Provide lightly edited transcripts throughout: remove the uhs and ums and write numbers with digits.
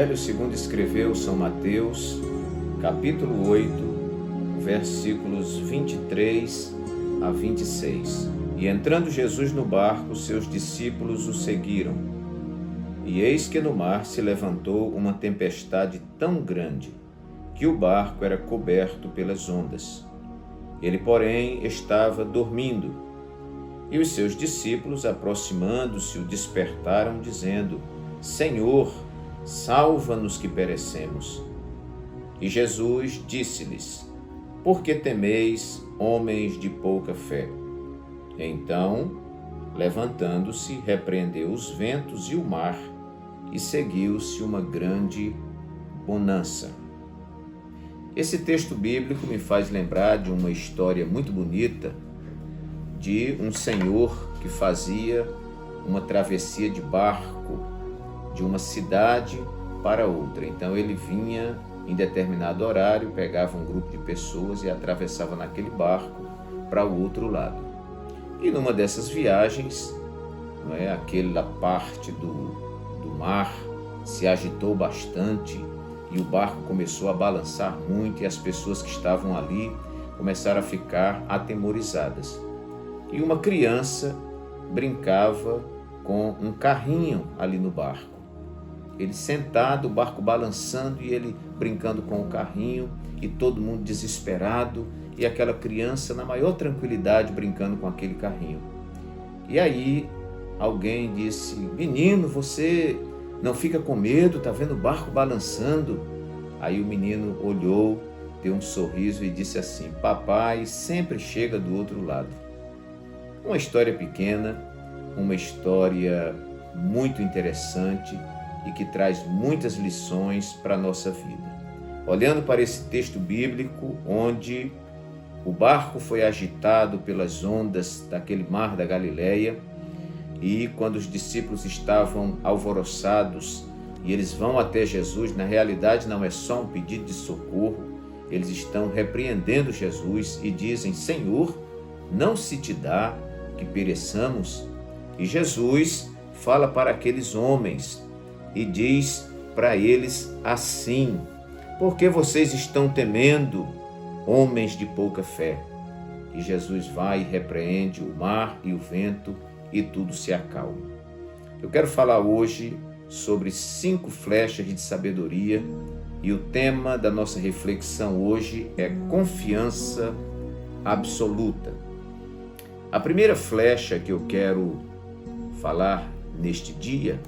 Evangelho segundo escreveu São Mateus, capítulo 8, versículos 23 a 26. E entrando Jesus no barco, seus discípulos o seguiram. E eis que no mar se levantou uma tempestade tão grande, que o barco era coberto pelas ondas. Ele, porém, estava dormindo. E os seus discípulos, aproximando-se, o despertaram, dizendo: Senhor, salva-nos que perecemos. E Jesus disse-lhes: Por que temeis, homens de pouca fé? Então, levantando-se, repreendeu os ventos e o mar, e seguiu-se uma grande bonança. Esse texto bíblico me faz lembrar de uma história muito bonita de um senhor que fazia uma travessia de barco de uma cidade para outra. Então ele vinha em determinado horário, pegava um grupo de pessoas e atravessava naquele barco para o outro lado. E numa dessas viagens, aquela parte do mar se agitou bastante e o barco começou a balançar muito e as pessoas que estavam ali começaram a ficar atemorizadas. E uma criança brincava com um carrinho ali no barco. Ele sentado, o barco balançando e ele brincando com o carrinho e todo mundo desesperado e aquela criança na maior tranquilidade brincando com aquele carrinho. E aí alguém disse: Menino, você não fica com medo? Tá vendo o barco balançando? Aí o menino olhou, deu um sorriso e disse assim: Papai sempre chega do outro lado. Uma história pequena, uma história muito interessante e que traz muitas lições para a nossa vida. Olhando para esse texto bíblico, onde o barco foi agitado pelas ondas daquele mar da Galileia, e quando os discípulos estavam alvoroçados e eles vão até Jesus, na realidade não é só um pedido de socorro, eles estão repreendendo Jesus e dizem: Senhor, não se te dá que pereçamos? E Jesus fala para aqueles homens e diz para eles assim: Por que vocês estão temendo, homens de pouca fé? E Jesus vai e repreende o mar e o vento e tudo se acalma. Eu quero falar hoje sobre 5 flechas de sabedoria e o tema da nossa reflexão hoje é confiança absoluta. A primeira flecha que eu quero falar neste dia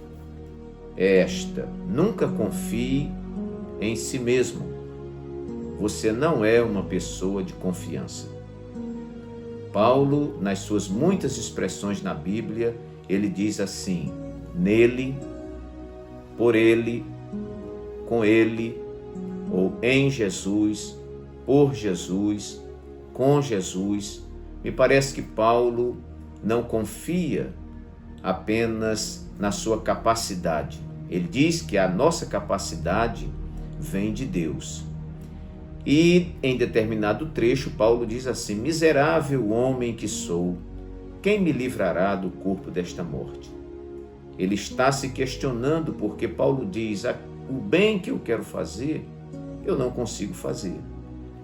é esta: nunca confie em si mesmo. Você não é uma pessoa de confiança. Paulo, nas suas muitas expressões na Bíblia, ele diz assim: nele, por ele, com ele, ou em Jesus, por Jesus, com Jesus. Me parece que Paulo não confia apenas na sua capacidade. Ele diz que a nossa capacidade vem de Deus. E em determinado trecho, Paulo diz assim: Miserável homem que sou, quem me livrará do corpo desta morte? Ele está se questionando porque Paulo diz: o bem que eu quero fazer, eu não consigo fazer.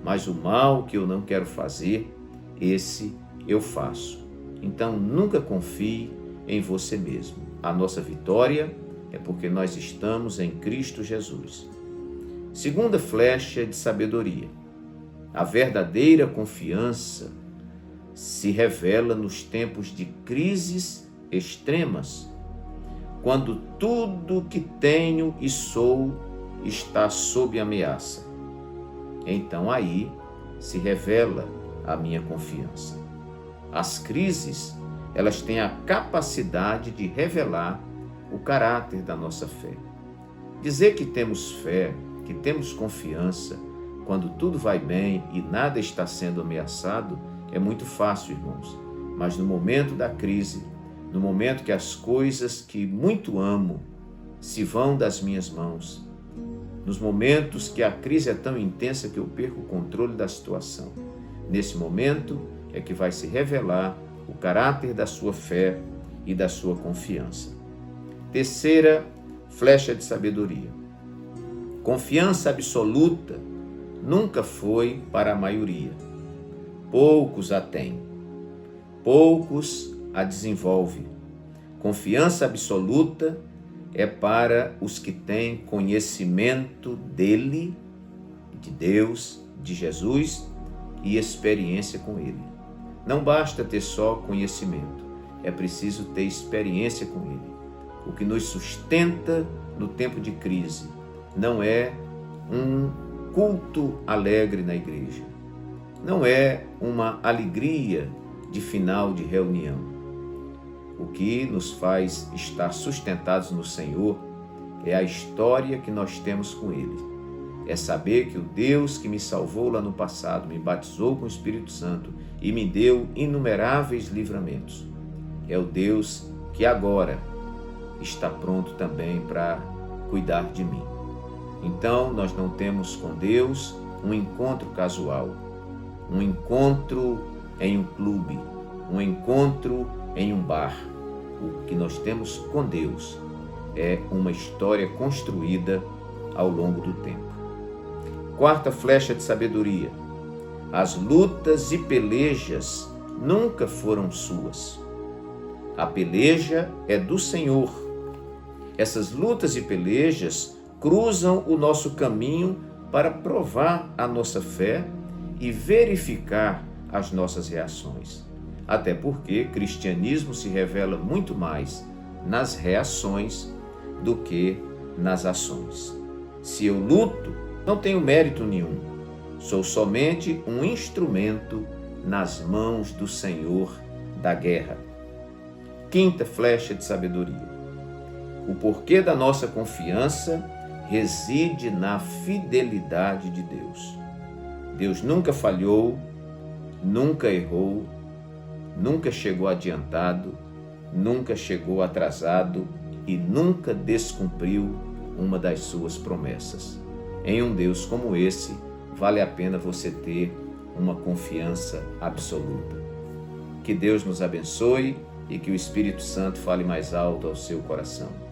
Mas o mal que eu não quero fazer, esse eu faço. Então nunca confie em você mesmo. A nossa vitória é porque nós estamos em Cristo Jesus. Segunda flecha de sabedoria. A verdadeira confiança se revela nos tempos de crises extremas, quando tudo que tenho e sou está sob ameaça. Então aí se revela a minha confiança. As crises, elas têm a capacidade de revelar o caráter da nossa fé. Dizer que temos fé, que temos confiança, quando tudo vai bem e nada está sendo ameaçado, é muito fácil, irmãos. Mas no momento da crise, no momento que as coisas que muito amo se vão das minhas mãos, nos momentos que a crise é tão intensa que eu perco o controle da situação, nesse momento é que vai se revelar o caráter da sua fé e da sua confiança. Terceira flecha de sabedoria. Confiança absoluta nunca foi para a maioria. Poucos a têm, poucos a desenvolvem. Confiança absoluta é para os que têm conhecimento dele, de Deus, de Jesus e experiência com ele. Não basta ter só conhecimento, é preciso ter experiência com ele. O que nos sustenta no tempo de crise não é um culto alegre na igreja, não é uma alegria de final de reunião. O que nos faz estar sustentados no Senhor é a história que nós temos com ele. É saber que o Deus que me salvou lá no passado, me batizou com o Espírito Santo e me deu inumeráveis livramentos. É o Deus que agora está pronto também para cuidar de mim. Então, nós não temos com Deus um encontro casual, um encontro em um clube, um encontro em um bar. O que nós temos com Deus é uma história construída ao longo do tempo. Quarta flecha de sabedoria. As lutas e pelejas nunca foram suas. A peleja é do Senhor. Essas lutas e pelejas cruzam o nosso caminho para provar a nossa fé e verificar as nossas reações. Até porque cristianismo se revela muito mais nas reações do que nas ações. Se eu luto, não tenho mérito nenhum. Sou somente um instrumento nas mãos do Senhor da guerra. Quinta flecha de sabedoria. O porquê da nossa confiança reside na fidelidade de Deus. Deus nunca falhou, nunca errou, nunca chegou adiantado, nunca chegou atrasado e nunca descumpriu uma das suas promessas. Em um Deus como esse, vale a pena você ter uma confiança absoluta. Que Deus nos abençoe e que o Espírito Santo fale mais alto ao seu coração.